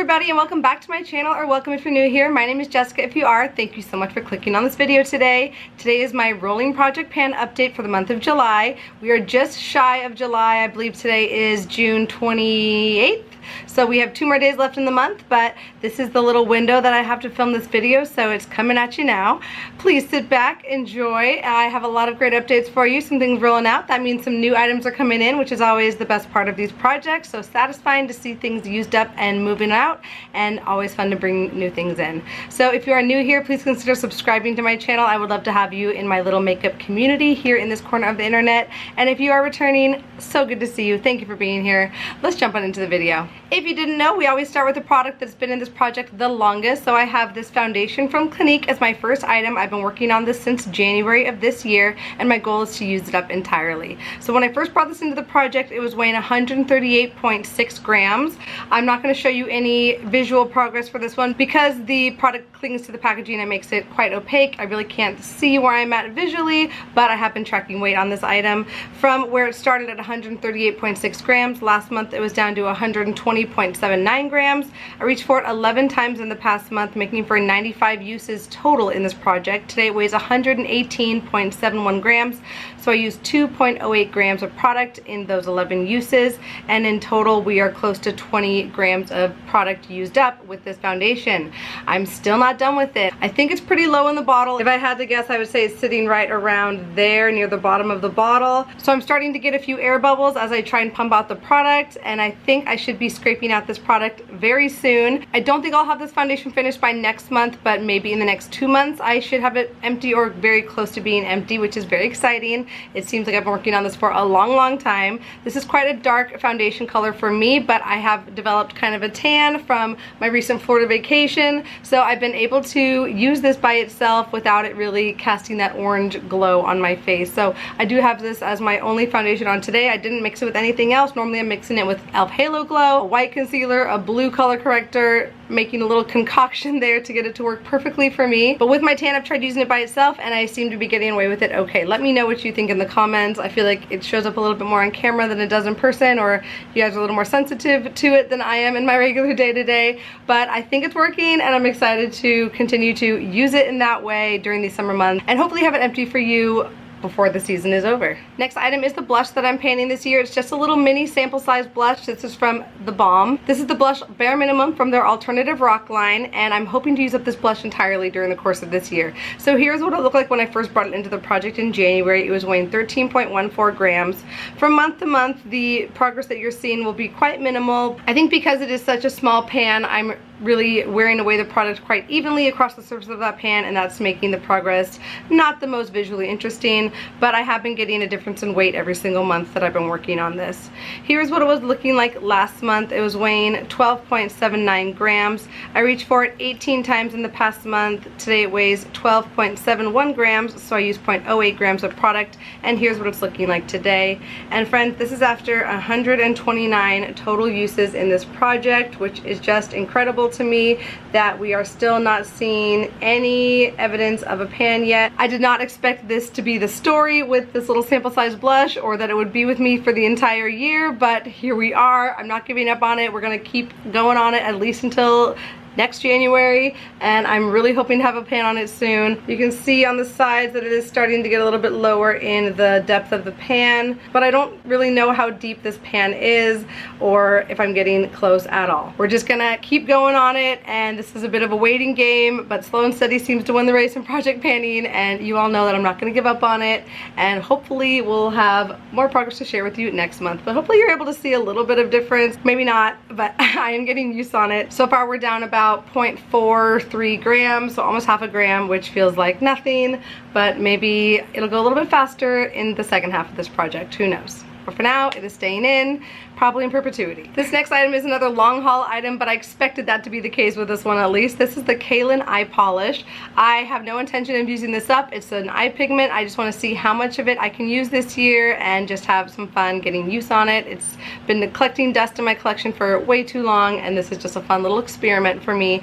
everybody, and welcome back to my channel, or welcome if you're new here. My name is Jessica. If you are, thank you so much for clicking on this video today. Today is my rolling project pan update for the month of July. We are just shy of July. I believe today is June 28th. So we have 2 more days left in the month, but this is the little window that I have to film this video, so it's coming at you now. Please sit back, enjoy. I have a lot of great updates for you, some things rolling out. That means some new items are coming in, which is always the best part of these projects. So satisfying to see things used up and moving out, and always fun to bring new things in. So if you are new here, please consider subscribing to my channel. I would love to have you in my little makeup community here in this corner of the internet. And if you are returning, so good to see you. Thank you for being here. Let's jump on into the video. If you didn't know, we always start with the product that's been in this project the longest. So I have this foundation from Clinique as my first item. I've been working on this since January of this year, and my goal is to use it up entirely. So when I first brought this into the project, it was weighing 138.6 grams. I'm not going to show you any visual progress for this one because the product clings to the packaging and makes it quite opaque. I really can't see where I'm at visually, but I have been tracking weight on this item from where it started at 138.6 grams. Last month it was down to 120.79 grams. I reached for it 11 times in the past month, making for 95 uses total in this project. Today it weighs 118.71 grams, so I used 2.08 grams of product in those 11 uses, and in total we are close to 20 grams of product used up with this foundation. I'm still not done with it. I think it's pretty low in the bottle. If I had to guess, I would say it's sitting right around there near the bottom of the bottle. So I'm starting to get a few air bubbles as I try and pump out the product, and I think I should be scraping out this product very soon. I don't think I'll have this foundation finished by next month, but maybe in the next 2 months I should have it empty or very close to being empty, which is very exciting. It seems like I've been working on this for a long time. This is quite a dark foundation color for me, but I have developed kind of a tan from my recent Florida vacation, so I've been able to use this by itself without it really casting that orange glow on my face. So I do have this as my only foundation on today. I didn't mix it with anything else. Normally I'm mixing it with e.l.f. Halo Glow, a white concealer, a blue color corrector, making a little concoction there to get it to work perfectly for me. But with my tan, I've tried using it by itself and I seem to be getting away with it okay. Let me know what you think in the comments. I feel like it shows up a little bit more on camera than it does in person, or you guys are a little more sensitive to it than I am in my regular day-to-day. But I think it's working, and I'm excited to continue to use it in that way during these summer months and hopefully have it empty for you before the season is over. Next item is the blush that I'm painting this year. It's just a little mini sample size blush. This is from the Balm. This is the blush Bare Minimum from their Alternative Rock line, and I'm hoping to use up this blush entirely during the course of this year. So here's what it looked like when I first brought it into the project in January. It was weighing 13.14 grams. From month to month, the progress that you're seeing will be quite minimal. I think because it is such a small pan, I'm really wearing away the product quite evenly across the surface of that pan, and that's making the progress not the most visually interesting, but I have been getting a difference in weight every single month that I've been working on this. Here's what it was looking like last month. It was weighing 12.79 grams. I reached for it 18 times in the past month. Today it weighs 12.71 grams, so I used 0.08 grams of product, and here's what it's looking like today. And friends, this is after 129 total uses in this project, which is just incredible to me that we are still not seeing any evidence of a pan yet. I did not expect this to be the story with this little sample size blush, or that it would be with me for the entire year, but here we are. I'm not giving up on it. We're gonna keep going on it at least until next January, and I'm really hoping to have a pan on it soon. You can see on the sides that it is starting to get a little bit lower in the depth of the pan, but I don't really know how deep this pan is or if I'm getting close at all. We're just gonna keep going on it, and this is a bit of a waiting game, but slow and steady seems to win the race in project panning, and you all know that I'm not gonna give up on it, and hopefully we'll have more progress to share with you next month. But hopefully you're able to see a little bit of difference. Maybe not, but I am getting used on it. So far we're down about 0.43 grams, so almost half a gram, which feels like nothing, but maybe it'll go a little bit faster in the second half of this project. Who knows? But for now, it is staying in, probably in perpetuity. This next item is another long haul item, but I expected that to be the case with this one at least. This is the Cailyn Eye Polish. I have no intention of using this up. It's an eye pigment. I just want to see how much of it I can use this year and just have some fun getting use on it. It's been collecting dust in my collection for way too long, and this is just a fun little experiment for me.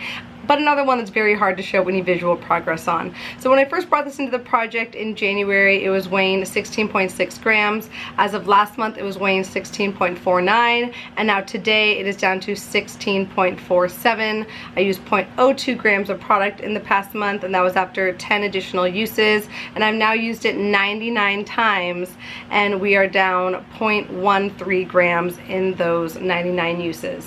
but another one that's very hard to show any visual progress on. So when I first brought this into the project in January, it was weighing 16.6 grams. As of last month, it was weighing 16.49 16.09, and now today it is down to 16.47. I used 0.02 grams of product in the past month, and that was after 10 additional uses, and I've now used it 99 times, and we are down 0.13 grams in those 99 uses.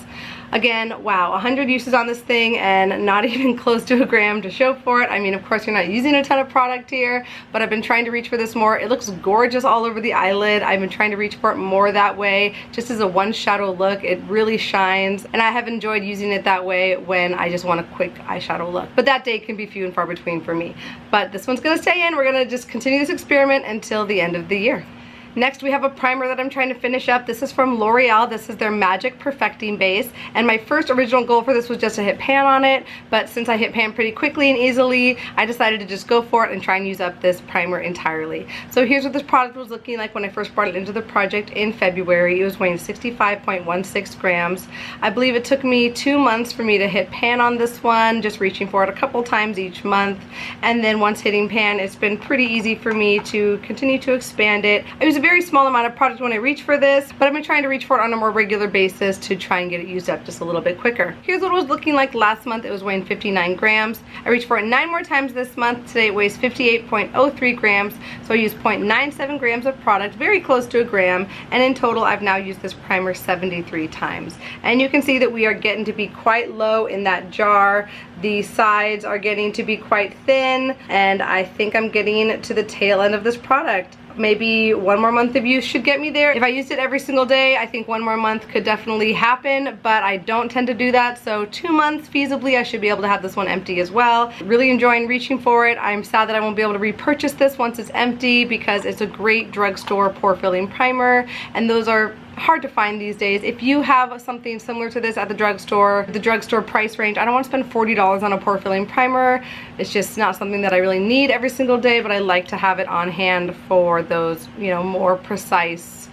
Again, wow, 100 uses on this thing and not even close to a gram to show for it. I mean, of course, you're not using a ton of product here, but I've been trying to reach for this more. It looks gorgeous all over the eyelid. I've been trying to reach for it more that way, just as a one shadow look. It really shines, and I have enjoyed using it that way when I just want a quick eyeshadow look. But that day can be few and far between for me. But this one's gonna stay in. We're gonna just continue this experiment until the end of the year. Next, we have a primer that I'm trying to finish up. This is from Loreal. This is their Magic Perfecting Base. And my first original goal for this was just to hit pan on it. But since I hit pan pretty quickly and easily, I decided to just go for it and try and use up this primer entirely. So here's what this product was looking like when I first brought it into the project in February. It was weighing 65.16 grams. I believe it took me 2 months for me to hit pan on this one, just reaching for it a couple times each month. And then once hitting pan, it's been pretty easy for me to continue to expand it. I use a very small amount of product when I reach for this, but I've been trying to reach for it on a more regular basis to try and get it used up just a little bit quicker. Here's what it was looking like last month. It was weighing 59 grams. I reached for it 9 more times this month. Today it weighs 58.03 grams, so I used 0.97 grams of product, very close to a gram, and in total I've now used this primer 73 times. And you can see that we are getting to be quite low in that jar. The sides are getting to be quite thin, and I think I'm getting to the tail end of this product. Maybe 1 more month of use should get me there. If I used it every single day, I think 1 more month could definitely happen, but I don't tend to do that, so 2 months feasibly I should be able to have this one empty as well. Really enjoying reaching for it. I'm sad that I won't be able to repurchase this once it's empty, because it's a great drugstore pore filling primer, and those are hard to find these days. If you have something similar to this at the drugstore price range, I don't want to spend $40 on a pore filling primer. It's just not something that I really need every single day, but I like to have it on hand for those, you know, more precise,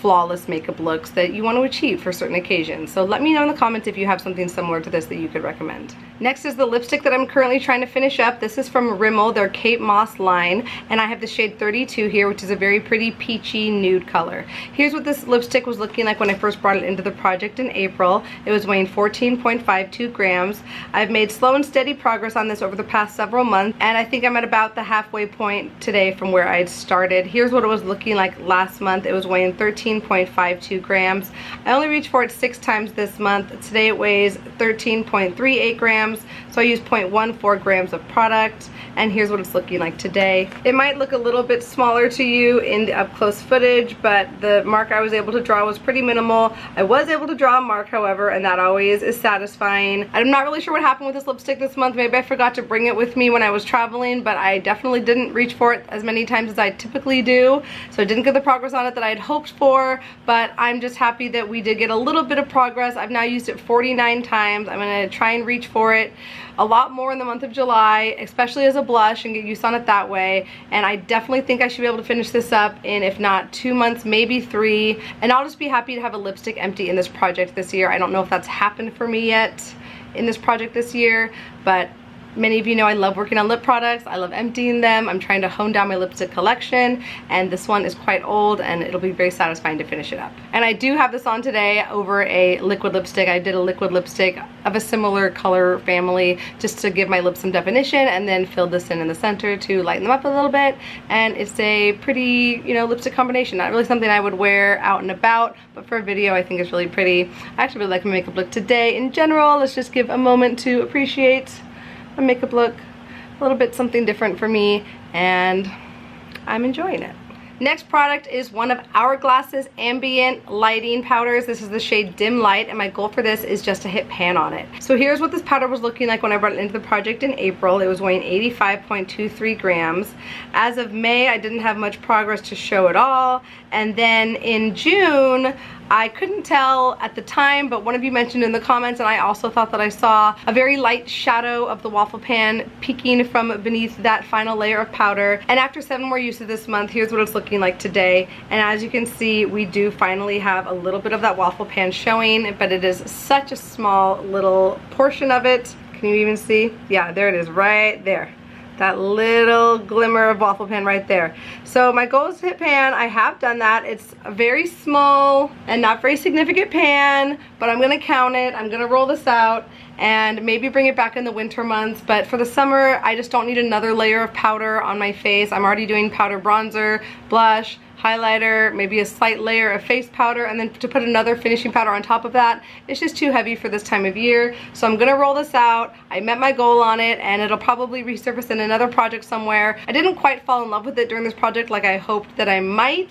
flawless makeup looks that you want to achieve for certain occasions. So let me know in the comments if you have something similar to this that you could recommend. Next is the lipstick that I'm currently trying to finish up. This is from Rimmel, their Kate Moss line, and I have the shade 32 here, which is a very pretty peachy nude color. Here's what this lipstick was looking like when I first brought it into the project in April. It was weighing 14.52 grams. I've made slow and steady progress on this over the past several months, and I think I'm at about the halfway point today from where I had started. Here's what it was looking like last month. It was weighing 13.52 grams. I only reached for it 6 times this month. Today it weighs 13.38 grams. So I used 0.14 grams of product, and here's what it's looking like today. It might look a little bit smaller to you in the up close footage, but the mark I was able to draw was pretty minimal. I was able to draw a mark, however, and that always is satisfying. I'm not really sure what happened with this lipstick this month. Maybe I forgot to bring it with me when I was traveling, but I definitely didn't reach for it as many times as I typically do, so I didn't get the progress on it that I had hoped for, but I'm just happy that we did get a little bit of progress. I've now used it 49 times. I'm going to try and reach for it a lot more in the month of July, especially as a blush, and get use on it that way. And I definitely think I should be able to finish this up in, if not 2 months, maybe 3. And I'll just be happy to have a lipstick empty in this project this year. I don't know if that's happened for me yet in this project this year, but many of you know I love working on lip products. I love emptying them. I'm trying to hone down my lipstick collection, and this one is quite old, and it'll be very satisfying to finish it up. And I do have this on today over a liquid lipstick. I did a liquid lipstick of a similar color family just to give my lips some definition, and then filled this in the center to lighten them up a little bit. And it's a pretty, you know, lipstick combination. Not really something I would wear out and about, but for a video I think it's really pretty. I actually really like my makeup look today in general. Let's just give a moment to appreciate my makeup look. A little bit something different for me, and I'm enjoying it. Next product is one of Hourglass's Ambient lighting powders. This is the shade Dim Light, and my goal for this is just to hit pan on it. So here's what this powder was looking like when I brought it into the project in April. It was weighing 85.23 grams. As of May, I didn't have much progress to show at all, and then in June, I couldn't tell at the time, but one of you mentioned in the comments, and I also thought that I saw a very light shadow of the waffle pan peeking from beneath that final layer of powder. And after 7 more uses this month, here's what it's looking like today. And as you can see, we do finally have a little bit of that waffle pan showing, but it is such a small little portion of it. Can you even see? Yeah, there it is right there. That little glimmer of waffle pan right there. So my goal is to hit pan. I have done that. It's a very small and not very significant pan, but I'm gonna count it. I'm gonna roll this out and maybe bring it back in the winter months. But for the summer, I just don't need another layer of powder on my face. I'm already doing powder bronzer, blush, highlighter, maybe a slight layer of face powder, and then to put another finishing powder on top of that, it's just too heavy for this time of year. So I'm gonna roll this out. I met my goal on it, and it'll probably resurface in another project somewhere. I didn't quite fall in love with it during this project like I hoped that I might,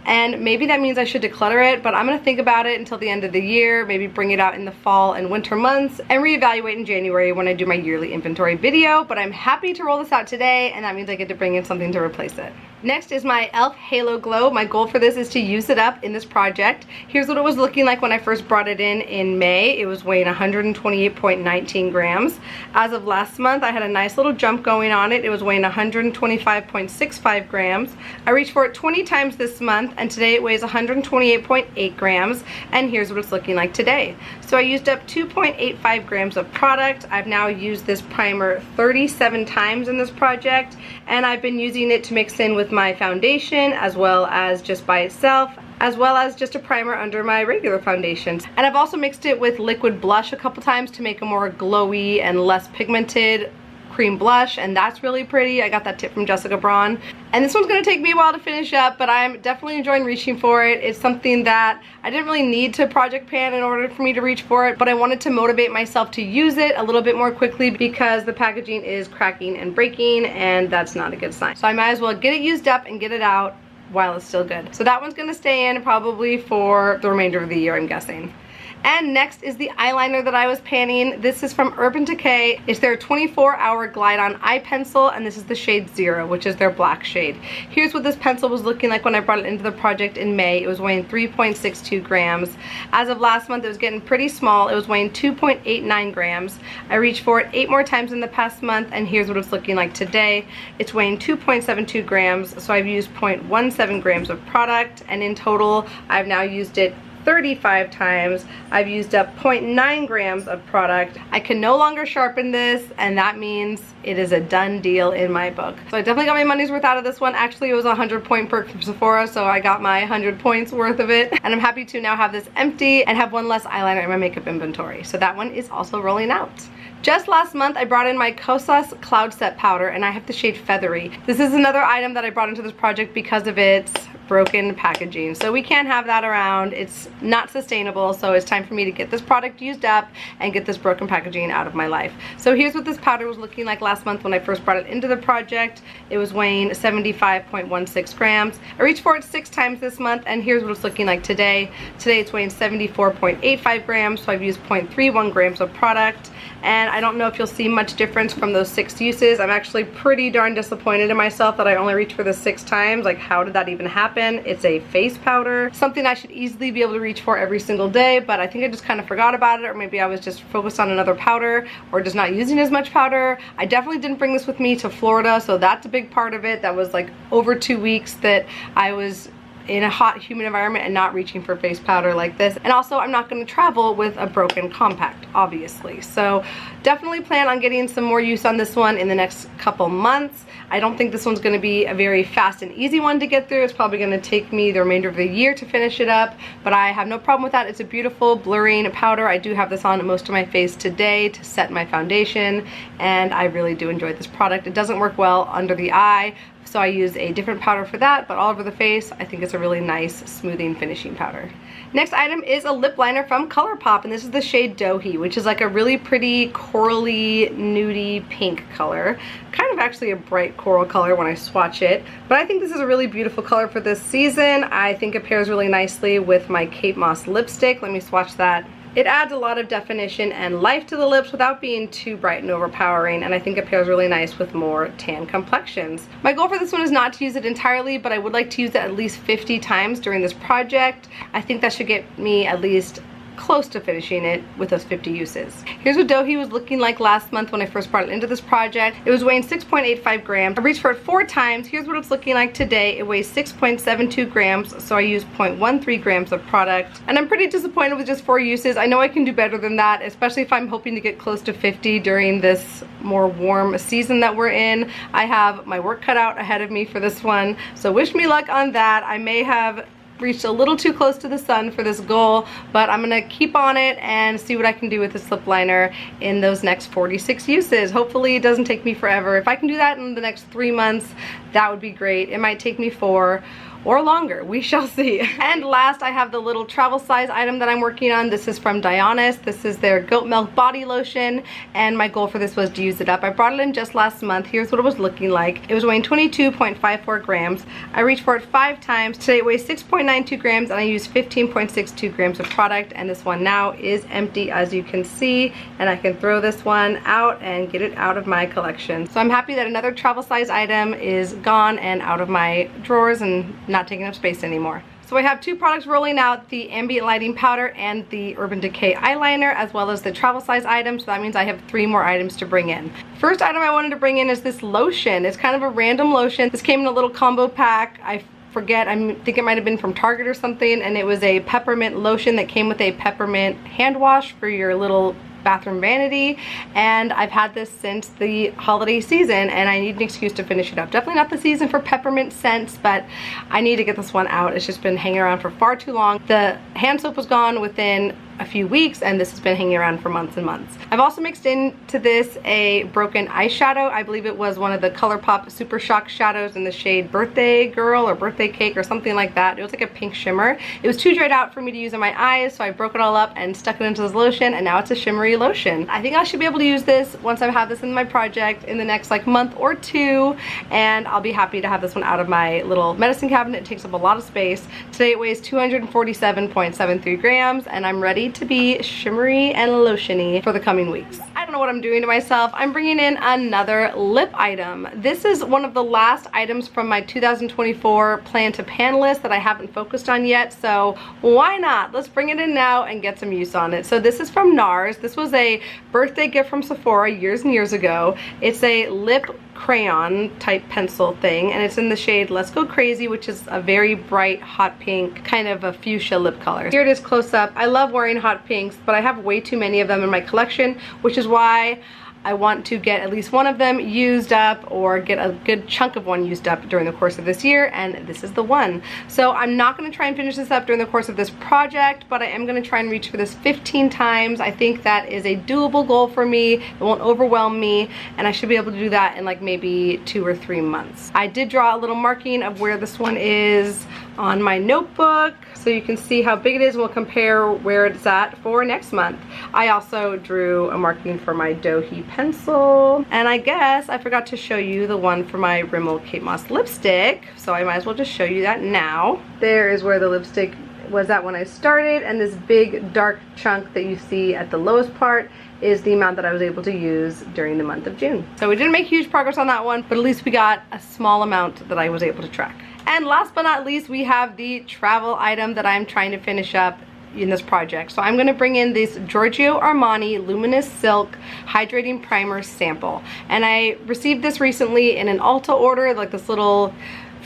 and maybe that means I should declutter it, but I'm gonna think about it until the end of the year, maybe bring it out in the fall and winter months, and reevaluate in January when I do my yearly inventory video. But I'm happy to roll this out today, and that means I get to bring in something to replace it. Next is my e.l.f. Halo Glow. My goal for this is to use it up in this project. Here's what it was looking like when I first brought it in May. It was weighing 128.19 grams. As of last month, I had a nice little jump going on it. It was weighing 125.65 grams. I reached for it 20 times this month, and today it weighs 128.8 grams. And here's what it's looking like today. So I used up 2.85 grams of product. I've now used this primer 37 times in this project, and I've been using it to mix in with my foundation, as well as just by itself, as well as just a primer under my regular foundations. And I've also mixed it with liquid blush a couple times to make a more glowy and less pigmented cream blush, and that's really pretty. I got that tip from Jessica Braun. And this one's gonna take me a while to finish up, but I'm definitely enjoying reaching for it. It's something that I didn't really need to project pan in order for me to reach for it, but I wanted to motivate myself to use it a little bit more quickly because the packaging is cracking and breaking, and that's not a good sign. So I might as well get it used up and get it out while it's still good. So that one's gonna stay in probably for the remainder of the year, I'm guessing. And next is the eyeliner that I was panning. This is from Urban Decay. It's their 24-hour Glide On Eye Pencil, and this is the shade 0, which is their black shade. Here's what this pencil was looking like when I brought it into the project in May. It was weighing 3.62 grams. As of last month, it was getting pretty small. It was weighing 2.89 grams. I reached for it 8 more times in the past month, and here's what it's looking like today. It's weighing 2.72 grams, so I've used 0.17 grams of product, and in total, I've now used it 35 times. I've used up 0.9 grams of product. I can no longer sharpen this, and that means it is a done deal in my book. So I definitely got my money's worth out of this one. Actually, it was a 100-point perk from Sephora, so I got my 100 points worth of it. And I'm happy to now have this empty and have one less eyeliner in my makeup inventory. So that one is also rolling out. Just last month, I brought in my Kosas Cloud Set Powder, and I have the shade Feathery. This is another item that I brought into this project because of its broken packaging. So we can't have that around. It's not sustainable, so it's time for me to get this product used up and get this broken packaging out of my life. So here's what this powder was looking like last month when I first brought it into the project. It was weighing 75.16 grams. I reached for it 6 times this month, and here's what it's looking like today. Today it's weighing 74.85 grams, so I've used 0.31 grams of product. And I don't know if you'll see much difference from those 6 uses. I'm actually pretty darn disappointed in myself that I only reached for this 6 times. Like, how did that even happen? It's a face powder, something I should easily be able to reach for every single day, but I think I just kind of forgot about it, or maybe I was just focused on another powder or just not using as much powder. I definitely didn't bring this with me to Florida, so that's a big part of it. That was like over 2 weeks that I was in a hot, humid environment and not reaching for face powder like this. And also, I'm not going to travel with a broken compact, obviously. So definitely plan on getting some more use on this one in the next couple months. I don't think this one's going to be a very fast and easy one to get through. It's probably going to take me the remainder of the year to finish it up, but I have no problem with that. It's a beautiful blurring powder. I do have this on most of my face today to set my foundation, and I really do enjoy this product. It doesn't work well under the eye, so I use a different powder for that, but all over the face, I think it's a really nice smoothing finishing powder. Next item is a lip liner from ColourPop, and this is the shade Dohi, which is like a really pretty corally, nudie pink color. Kind of actually a bright coral color when I swatch it, but I think this is a really beautiful color for this season. I think it pairs really nicely with my Kate Moss lipstick. Let me swatch that. It adds a lot of definition and life to the lips without being too bright and overpowering, and I think it pairs really nice with more tan complexions. My goal for this one is not to use it entirely, but I would like to use it at least 50 times during this project. I think that should get me at least close to finishing it with those 50 uses. Here's what Dohi was looking like last month when I first brought it into this project. It was weighing 6.85 grams. I reached for it 4 times. Here's what it's looking like today. It weighs 6.72 grams, so I used 0.13 grams of product. And I'm pretty disappointed with just 4 uses. I know I can do better than that, especially if I'm hoping to get close to 50 during this more warm season that we're in. I have my work cut out ahead of me for this one, so wish me luck on that. I may have reached a little too close to the sun for this goal, but I'm gonna keep on it and see what I can do with this lip liner in those next 46 uses. Hopefully it doesn't take me forever. If I can do that in the next 3 months, that would be great. It might take me 4 or longer, we shall see. And last, I have the little travel size item that I'm working on. This is from Dionis. This is their goat milk body lotion, and my goal for this was to use it up. I brought it in just last month. Here's what it was looking like. It was weighing 22.54 grams. I reached for it 5 times. Today it weighs 6.92 grams, and I used 15.62 grams of product, and this one now is empty, as you can see, and I can throw this one out and get it out of my collection. So I'm happy that another travel size item is gone and out of my drawers and not taking up space anymore. So I have 2 products rolling out, the Ambient lighting powder and the Urban Decay eyeliner, as well as the travel size item, so that means I have 3 more items to bring in. First item I wanted to bring in is this lotion. It's kind of a random lotion. This came in a little combo pack. I forget, I think it might have been from Target or something, and it was a peppermint lotion that came with a peppermint hand wash for your little bathroom vanity, and I've had this since the holiday season, and I need an excuse to finish it up. Definitely not the season for peppermint scents, but I need to get this one out. It's just been hanging around for far too long. The hand soap was gone within a few weeks, and this has been hanging around for months and months. I've also mixed into this a broken eyeshadow. I believe it was one of the ColourPop Super Shock shadows in the shade Birthday Girl or Birthday Cake or something like that. It was like a pink shimmer. It was too dried out for me to use on my eyes, so I broke it all up and stuck it into this lotion, and now it's a shimmery lotion. I think I should be able to use this once I have this in my project in the next like month or 2, and I'll be happy to have this one out of my little medicine cabinet. It takes up a lot of space. Today it weighs 247.73 grams, and I'm ready to be shimmery and lotiony for the coming weeks. I don't know what I'm doing to myself. I'm bringing in another lip item. This is one of the last items from my 2024 plan to pan list that I haven't focused on yet, so why not? Let's bring it in now and get some use on it. So this is from NARS. This was a birthday gift from Sephora years and years ago. It's a lip crayon type pencil thing, and it's in the shade Let's Go Crazy, which is a very bright hot pink, kind of a fuchsia lip color. Here it is close up. I love wearing hot pinks, but I have way too many of them in my collection, which is why I want to get at least one of them used up, or get a good chunk of one used up during the course of this year, and this is the one. So I'm not going to try and finish this up during the course of this project, but I am going to try and reach for this 15 times. I think that is a doable goal for me. It won't overwhelm me, and I should be able to do that in like maybe 2 or 3 months. I did draw a little marking of where this one is on my notebook, so you can see how big it is, and we'll compare where it's at for next month. I also drew a marking for my Dohi pencil, and I guess I forgot to show you the one for my Rimmel Kate Moss lipstick, so I might as well just show you that now. There is where the lipstick was at when I started, and this big dark chunk that you see at the lowest part is the amount that I was able to use during the month of June. So we didn't make huge progress on that one, but at least we got a small amount that I was able to track. And last but not least, we have the travel item that I'm trying to finish up in this project. So I'm going to bring in this Giorgio Armani Luminous Silk Hydrating Primer sample. And I received this recently in an Ulta order, like this little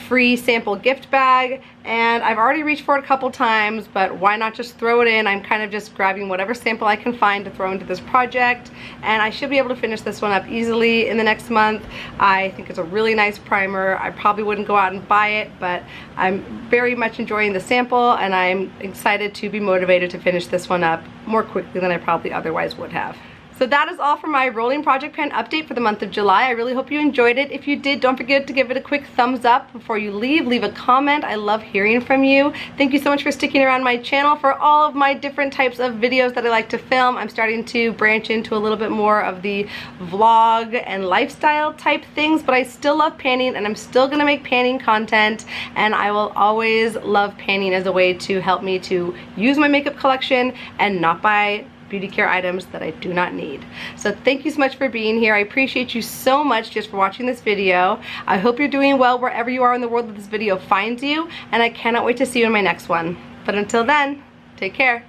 free sample gift bag, and I've already reached for it a couple times, but why not just throw it in? I'm kind of just grabbing whatever sample I can find to throw into this project, and I should be able to finish this one up easily in the next month. I think it's a really nice primer. I probably wouldn't go out and buy it, but I'm very much enjoying the sample, and I'm excited to be motivated to finish this one up more quickly than I probably otherwise would have. So that is all for my rolling project pan update for the month of July. I really hope you enjoyed it. If you did, don't forget to give it a quick thumbs up before you leave. Leave a comment. I love hearing from you. Thank you so much for sticking around my channel for all of my different types of videos that I like to film. I'm starting to branch into a little bit more of the vlog and lifestyle type things, but I still love panning, and I'm still gonna make panning content, and I will always love panning as a way to help me to use my makeup collection and not buy beauty care items that I do not need. So thank you so much for being here. I appreciate you so much just for watching this video. I hope you're doing well wherever you are in the world that this video finds you, and I cannot wait to see you in my next one. But until then, take care.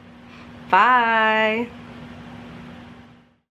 Bye.